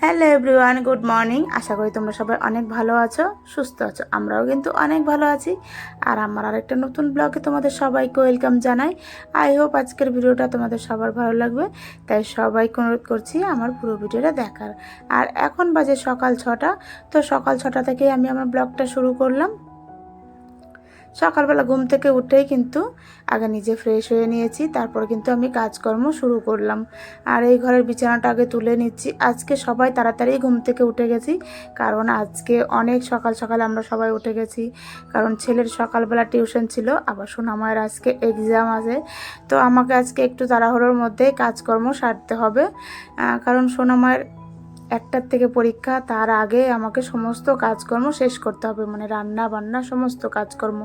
Hello everyone, good morning. আশা করি তোমরা সবাই অনেক ভালো আছো, সুস্থ আছো। আমরাও কিন্তু অনেক ভালো আছি। আর আমার আরেকটা নতুন ব্লগে তোমাদের সবাইকে ওয়েলকাম জানাই। আই হোপ আজকের ভিডিওটা তোমাদের সবার ভালো লাগবে, তাই সবাইকে অনুরোধ করছি আমার পুরো ভিডিওটা দেখার। আর এখন বাজে সকাল 6টা। তো সকাল 6টা থেকেই আমি আমার ব্লগটা শুরু করলাম। সকালবেলা ঘুম থেকে উঠেই কিন্তু আগে নিজে ফ্রেশ হয়ে নিয়েছি, তারপর কিন্তু আমি কাজকর্ম শুরু করলাম। আর এই ঘরের বিছানাটা আগে তুলে নিচ্ছি। আজকে সবাই তাড়াতাড়ি ঘুম থেকে উঠে গেছি, কারণ আজকে অনেক সকাল সকাল আমরা সবাই উঠে গেছি। কারণ ছেলের সকালবেলা টিউশন ছিল, আবার সোনামায়ের আজকে এক্সাম আছে। তো আমাকে আজকে একটু তাড়াহুড়োর মধ্যে কাজকর্ম সারতে হবে, কারণ সোনামায়ের 1টার থেকে পরীক্ষা। তার আগে আমাকে সমস্ত কাজকর্ম শেষ করতে হবে, মানে রান্না বান্না সমস্ত কাজকর্ম।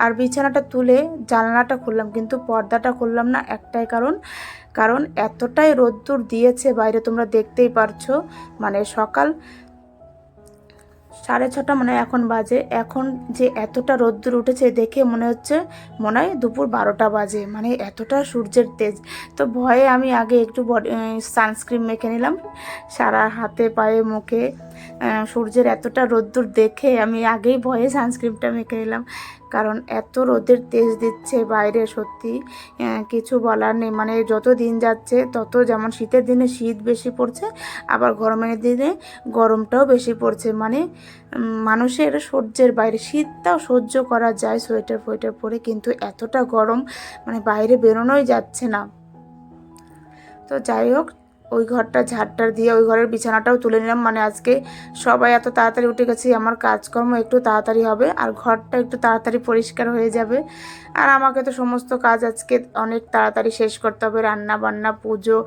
আর বিছানাটা তুলে জানলাটা খুললাম, কিন্তু পর্দাটা খুললাম না, একটাই কারণ এতটাই রোদ্দুর দিয়েছে বাইরে, তোমরা দেখতেই পারছো। মানে সকাল 6:30 মানে এখন বাজে। এখন যে এতটা রোদ্দুর উঠেছে দেখে মনে হয় দুপুর 12টা বাজে, মানে এতটা সূর্যের তেজ। তো ভয়ে আমি আগে একটু সানস্ক্রিন মেখে নিলাম সারা হাতে পায়ে মুখে। সূর্যের এতটা রোদ্দুর দেখে আমি আগেই ভয়ে সানস্ক্রিনটা মেখে নিলাম, কারণ এত রোদের তেজ দিচ্ছে বাইরে, সত্যি কিছু বলার নেই। মানে যত দিন যাচ্ছে তত, যেমন শীতের দিনে শীত বেশি পড়ছে, আবার গরমের দিনে গরমটাও বেশি পড়ছে। মানে মানুষের সহ্যের বাইরে। শীতটাও সহ্য করা যায় সোয়েটার ফোয়েটার পরে, কিন্তু এতটা গরম, মানে বাইরে বেরোনোই যাচ্ছে না। তো যাই হোক, ওই ঘরটা ঝাড়টার দিয়ে ওই ঘরের বিছানাটাও তুলে নিলাম। মানে আজকে সবাই এত তাড়াতাড়ি উঠে গেছি, আমার কাজকর্ম একটু তাড়াতাড়ি হবে আর ঘরটা একটু তাড়াতাড়ি পরিষ্কার হয়ে যাবে। আর আমাকে তো সমস্ত কাজ আজকে অনেক তাড়াতাড়ি শেষ করতে হবে, রান্না বান্না, পুজো।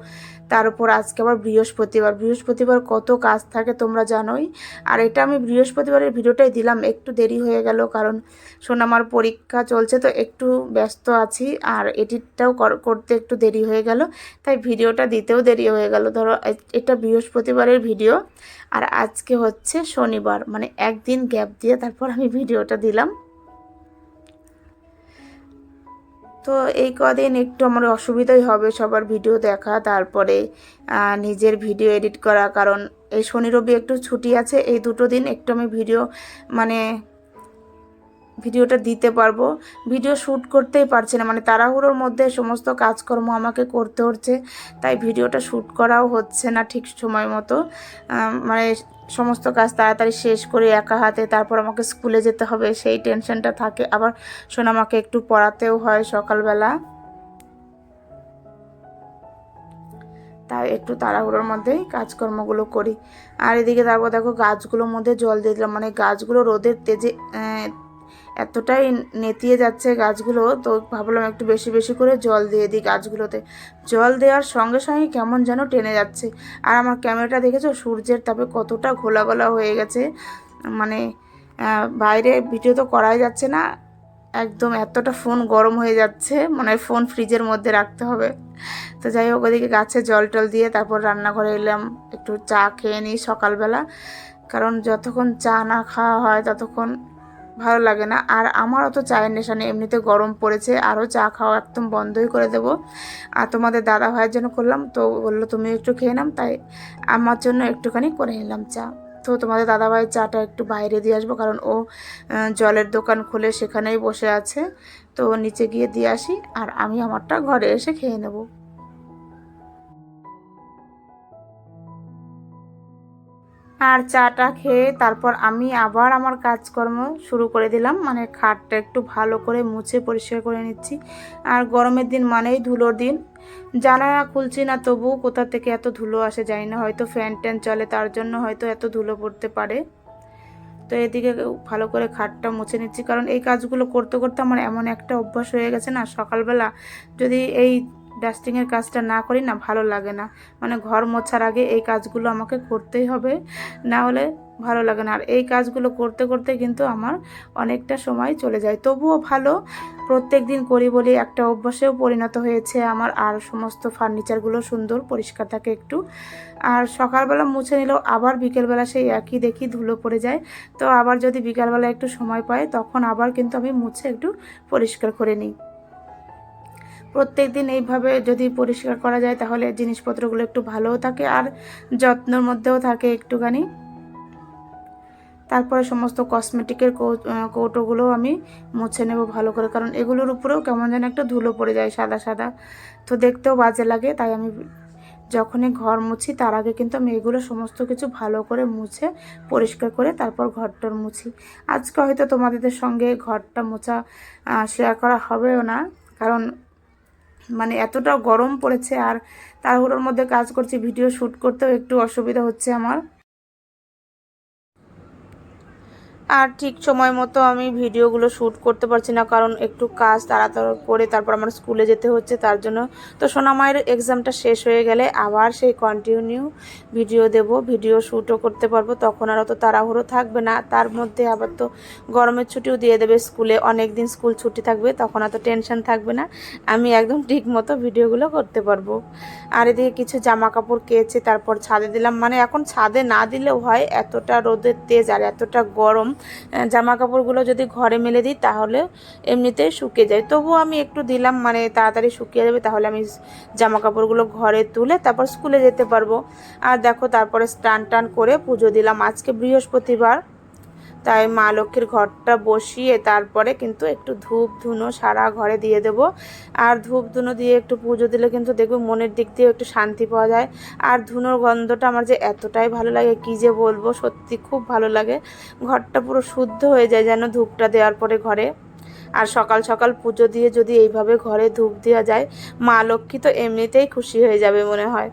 তার উপর আজকে আবার বৃহস্পতিবার কত কাজ থাকে তোমরা জানোই। আর এটা আমি বৃহস্পতিবারের ভিডিওটাই দিলাম, একটু দেরি হয়ে গেল, কারণ সোনামার পরীক্ষা চলছে তো একটু ব্যস্ত আছি, আর এডিটটাও করতে একটু দেরি হয়ে গেল, তাই ভিডিওটা দিতেও দেরি হয়ে গেল। ধরো এটা বৃহস্পতিবারের ভিডিও, আর আজকে হচ্ছে শনিবার, মানে একদিন গ্যাপ দিয়ে তারপর আমি ভিডিওটা দিলাম। তো এই কদিন একটু আমার অসুবিধাই হবে সবার ভিডিও দেখা, তারপরে নিজের ভিডিও এডিট করা, কারণ এই শনি রবি একটু ছুটি আছে, এই দুটো দিন একটু আমি মানে ভিডিওটা দিতে পারবো। ভিডিও শ্যুট করতেই পারছি না, মানে তাড়াহুড়োর মধ্যে সমস্ত কাজকর্ম আমাকে করতে হচ্ছে, তাই ভিডিওটা শ্যুট করাও হচ্ছে না ঠিক সময় মতো। মানে সমস্ত কাজ তাড়াতাড়ি শেষ করে একা হাতে তারপর আমাকে স্কুলে যেতে হবে, সেই টেনশনটা থাকে। আবার সোনামাকে একটু পড়াতেও হয় সকালবেলা, তাই একটু তাড়াহুড়োর মধ্যেই কাজকর্মগুলো করি। আর এদিকে তারপর দেখো গাছগুলোর মধ্যে জল দিয়ে দিলাম, মানে গাছগুলো রোদের তেজে এতটাই নেতিয়ে যাচ্ছে গাছগুলো, তো ভাবলাম একটু বেশি বেশি করে জল দিয়ে দিই গাছগুলোতে। জল দেওয়ার সঙ্গে সঙ্গে কেমন যেন টেনে যাচ্ছে। আর আমার ক্যামেরাটা দেখেছো সূর্যের তাপে কতটা ঘোলা ঘোলা হয়ে গেছে, মানে বাইরে ভিডিও তো করাই যাচ্ছে না, একদম এতটা ফোন গরম হয়ে যাচ্ছে, মানে ফোন ফ্রিজের মধ্যে রাখতে হবে। তো যাই হোক, ওদিকে গাছে জল টল দিয়ে তারপর রান্নাঘরে এলাম, একটু চা খেয়ে নিই সকালবেলা, কারণ যতক্ষণ চা না খাওয়া হয় ততক্ষণ ভালো লাগে না। আর আমার অত চায়ের নেশা নেই, এমনিতে গরম পড়েছে, আরও চা খাওয়া একদম বন্ধই করে দেবো। আর তোমাদের দাদা ভাইয়ের জন্য করলাম, তো বললো তুমি একটু খেয়ে নাও, তাই আমার জন্য একটুখানি করে নিলাম চা। তো তোমাদের দাদা ভাইয়ের চাটা একটু বাইরে দিয়ে আসবো, কারণ ও জলের দোকান খুলে সেখানেই বসে আছে, তো নিচে গিয়ে দিয়ে আসি, আর আমি আমারটা ঘরে এসে খেয়ে নেবো। আর চাটা খেয়ে তারপর আমি আবার আমার কাজকর্ম শুরু করে দিলাম, মানে খাটটা একটু ভালো করে মুছে পরিষ্কার করে নিচ্ছি। আর গরমের দিন মানেই ধুলোর দিন, জানালা খুলছি না তবু কোথা থেকে এত ধুলো আসে জানি না, হয়তো ফ্যান ট্যান চলে তার জন্য হয়তো এত ধুলো পড়তে পারে। তো এদিকে ভালো করে খাটটা মুছে নিচ্ছি, কারণ এই কাজগুলো করতে করতে আমার এমন একটা অভ্যাস হয়ে গেছে না, সকালবেলা যদি এই ডাস্টিংয়ের কাজটা না করি না ভালো লাগে না। মানে ঘর মোছার আগে এই কাজগুলো আমাকে করতেই হবে, না হলে ভালো লাগে না। আর এই কাজগুলো করতে করতে কিন্তু আমার অনেকটা সময় চলে যায়, তবুও ভালো প্রত্যেক দিন করি বলে একটা অভ্যাসেও পরিণত হয়েছে আমার। আর সমস্ত ফার্নিচারগুলো সুন্দর পরিষ্কার থাকে একটু, আর সকালবেলা মুছে নিলেও আবার বিকেলবেলা সেই একই দেখি ধুলো পড়ে যায়। তো আবার যদি বিকালবেলা একটু সময় পাই তখন আবার কিন্তু আমি মুছে একটু পরিষ্কার করে নিই। প্রত্যেক দিন এইভাবে যদি পরিষ্কার করা যায় তাহলে জিনিসপত্রগুলো একটু ভালোও থাকে আর যত্নের মধ্যেও থাকে একটুখানি। তারপরে সমস্ত কসমেটিকের কৌটোগুলো আমি মুছে নেব ভালো করে, কারণ এগুলোর উপরেও কেমন যেন একটা ধুলো পড়ে যায় সাদা সাদা, তো দেখতেও বাজে লাগে। তাই আমি যখনই ঘর মুছি তার আগে কিন্তু আমি এগুলো সমস্ত কিছু ভালো করে মুছে পরিষ্কার করে তারপর ঘরটার মুছি। আজকে হয়তো তোমাদের সঙ্গে ঘরটা মোছা শেয়ার করা হবেও না, কারণ মানে এতটা গরম পড়েছে আর তাড়াহুড়োর মধ্যে কাজ করছি, ভিডিও শ্যুট করতেও একটু অসুবিধা হচ্ছে আমার। আর ঠিক সময় মতো আমি ভিডিওগুলো শ্যুট করতে পারছি না, কারণ একটু কাজ তাড়াতাড়ি করে তারপর আমার স্কুলে যেতে হচ্ছে, তার জন্য। তো সোনা মায়ের এক্সামটা শেষ হয়ে গেলে আবার সেই কন্টিনিউ ভিডিও দেব, ভিডিও শ্যুটও করতে পারবো, তখন আর অত তাড়াহুড়ো থাকবে না। তার মধ্যে আবার তো গরমের ছুটিও দিয়ে দেবে স্কুলে, অনেক দিন স্কুল ছুটি থাকবে, তখন অত টেনশন থাকবে না, আমি একদম ঠিক মতো ভিডিওগুলো করতে পারবো। আর এদিকে কিছু জামা কাপড় কেচে তারপর ছাদে দিলাম, মানে এখন ছাদে না দিলেও হয়, এতটা রোদের তেজ আর এতটা গরম, জামা কাপড়গুলো যদি ঘরে মেলে দিই তাহলে এমনিতেই শুকিয়ে যায়, তবুও আমি একটু দিলাম, মানে তাড়াতাড়ি শুকিয়ে যাবে, তাহলে আমি জামা কাপড়গুলো ঘরে তুলে তারপর স্কুলে যেতে পারবো। আর দেখো তারপরে স্নান টান করে পুজো দিলাম, আজকে বৃহস্পতিবার, তাই মা লক্ষ্মীর ঘরটা বসিয়ে তারপরে কিন্তু একটু ধূপ ধুনো সারা ঘরে দিয়ে দেব। আর ধূপ ধুনো দিয়ে একটু পুজো দিলে কিন্তু দেখবে মনের দিক দিয়েও একটু শান্তি পাওয়া যায়। আর ধুনোর গন্ধটা আমার যে এতটাই ভালো লাগে কি যে বলবো, সত্যি খুব ভালো লাগে, ঘরটা পুরো শুদ্ধ হয়ে যায় যেন ধূপটা দেওয়ার পরে ঘরে। আর সকাল সকাল পুজো দিয়ে যদি এইভাবে ঘরে ধূপ দেওয়া যায়, মা লক্ষ্মী তো এমনিতেই খুশি হয়ে যাবে মনে হয়।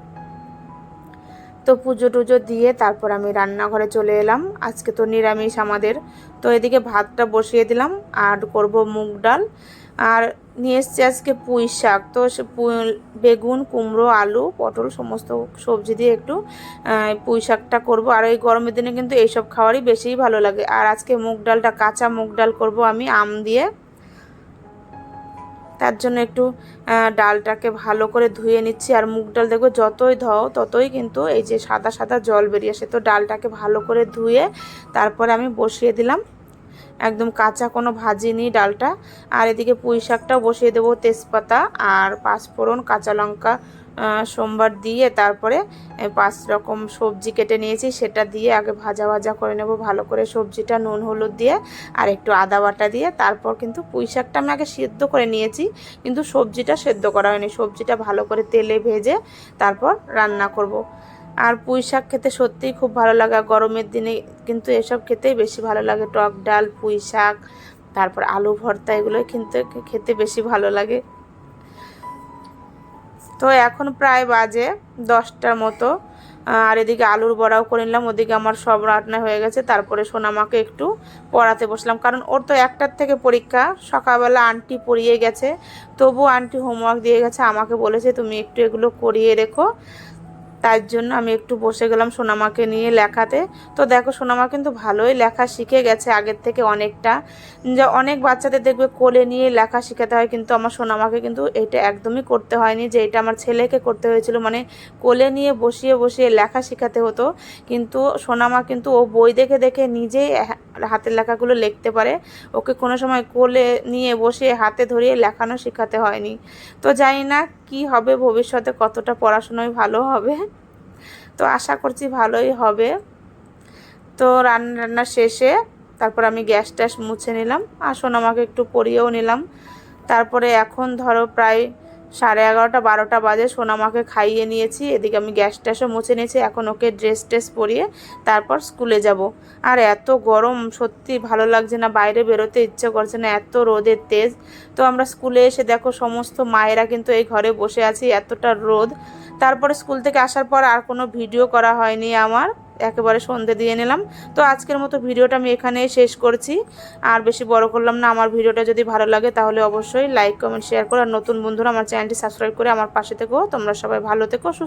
তো পুজো টুজো দিয়ে তারপর আমি রান্নাঘরে চলে এলাম, আজকে তো নিরামিষ আমাদের। তো এদিকে ভাতটা বসিয়ে দিলাম আর করব মুগ ডাল, আর নিয়ে এসছি আজকে পুঁই শাক। তো সে বেগুন, কুমড়ো, আলু, পটল সমস্ত সবজি দিয়ে একটু পুঁই শাকটা করবো। আর এই গরমের দিনে কিন্তু এইসব খাওয়ারই বেশিই ভালো লাগে। আর আজকে মুগ ডালটা কাঁচা মুগ ডাল করব আমি আম দিয়ে, তার জন্য একটু ডালটাকে ভালো করে ধুয়ে নিচ্ছি। আর মুগ ডাল দেখো যতই ধোও ততই কিন্তু এই যে সাদা সাদা জল বেরিয়ে আসে, তো ডালটাকে ভালো করে ধুয়ে তারপরে আমি বসিয়ে দিলাম, একদম কাঁচা কোনো ভাজিনি ডালটা। আর এদিকে পুঁই শাকটাও বসিয়ে দেবো, তেজপাতা আর পাঁচফোড়ন, কাঁচা লঙ্কা সোমবার দিয়ে তারপরে 5 রকম সবজি কেটে নিয়েছি, সেটা দিয়ে আগে ভাজা ভাজা করে নেব ভালো করে সবজিটা, নুন হলুদ দিয়ে আর একটু আদা বাটা দিয়ে। তারপর কিন্তু পুঁই শাকটা আমি আগে সিদ্ধ করে নিয়েছি, কিন্তু সবজিটা সেদ্ধ করা হয়নি, সবজিটা ভালো করে তেলে ভেজে তারপর রান্না করব। আর পুঁই শাক খেতে সত্যিই খুব ভালো লাগে, গরমের দিনে কিন্তু এসব খেতেই বেশি ভালো লাগে, টক ডাল, পুঁই শাক, তারপর আলু ভর্তা, এগুলোই কিন্তু খেতে বেশি ভালো লাগে। তো এখন প্রায় বাজে 10টার মতো, আর এদিকে আলুর বড়াও করে নিলাম, ওদিকে আমার সব রান্না হয়ে গেছে। তারপরে সোনামাকে একটু পড়াতে বসলাম, কারণ ওর তো 1টার থেকে পরীক্ষা, সকালবেলা আন্টি পড়িয়ে গেছে, তবু আন্টি হোমওয়ার্ক দিয়ে গেছে, আমাকে বলেছে তুমি একটু এগুলো করিয়ে রেখো, তার জন্য আমি একটু বসে গেলাম সোনামাকে নিয়ে লেখাতে। তো দেখো সোনামা কিন্তু ভালোই লেখা শিখে গেছে আগের থেকে অনেকটা, যা অনেক বাচ্চাদের দেখবে কোলে নিয়ে লেখা শেখাতে হয়, কিন্তু আমার সোনামাকে কিন্তু এটা একদমই করতে হয়নি, যে এটা আমার ছেলেকে করতে হয়েছিল, মানে কোলে নিয়ে বসিয়ে বসিয়ে লেখা শেখাতে হতো। কিন্তু সোনামা কিন্তু ও বই দেখে দেখে নিজেই হাতের লেখাগুলো লিখতে পারে, ওকে কোনো সময় কোলে নিয়ে বসে হাতে ধরিয়ে লেখানো শেখাতে হয়নি। তো জানি না কি হবে ভবিষ্যতে, কতটা পড়াশোনায় ভালো হবে, তো আশা করছি ভালোই হবে। তো রান্না শেষে তারপর আমি গ্যাস ট্যাস মুছে নিলাম আর সোনামাকে একটু পরিয়েও নিলাম। তারপরে এখন ধরো প্রায় 11:30 12টা বাজে, সোনামাকে খাইয়ে নিয়েছি, এদিকে আমি গ্যাস ট্যাসও মুছে নিয়েছি, এখন ওকে ড্রেস ট্রেস পরিয়ে তারপর স্কুলে যাব। আর এত গরম সত্যি ভালো লাগছে না, বাইরে বেরোতে ইচ্ছে করছে না, এত রোদের তেজ। তো আমরা স্কুলে এসে দেখো সমস্ত মায়েরা কিন্তু এই ঘরে বসে আছি, এতটা রোদ। তারপরে স্কুল থেকে আসার পর আর কোনো ভিডিও করা হয়নি আমার, একেবারে সন্ধে দিয়ে নিলাম। তো আজকের মতো ভিডিওটা আমি এখানেই শেষ করছি, আর বেশি বড় করলাম না। আমার ভিডিওটা যদি ভালো লাগে তাহলে অবশ্যই লাইক কমেন্ট শেয়ার করো, আর নতুন বন্ধুরা আমার চ্যানেলটি সাবস্ক্রাইব করে আমার পাশে থেকো। তোমরা সবাই ভালো থেকো।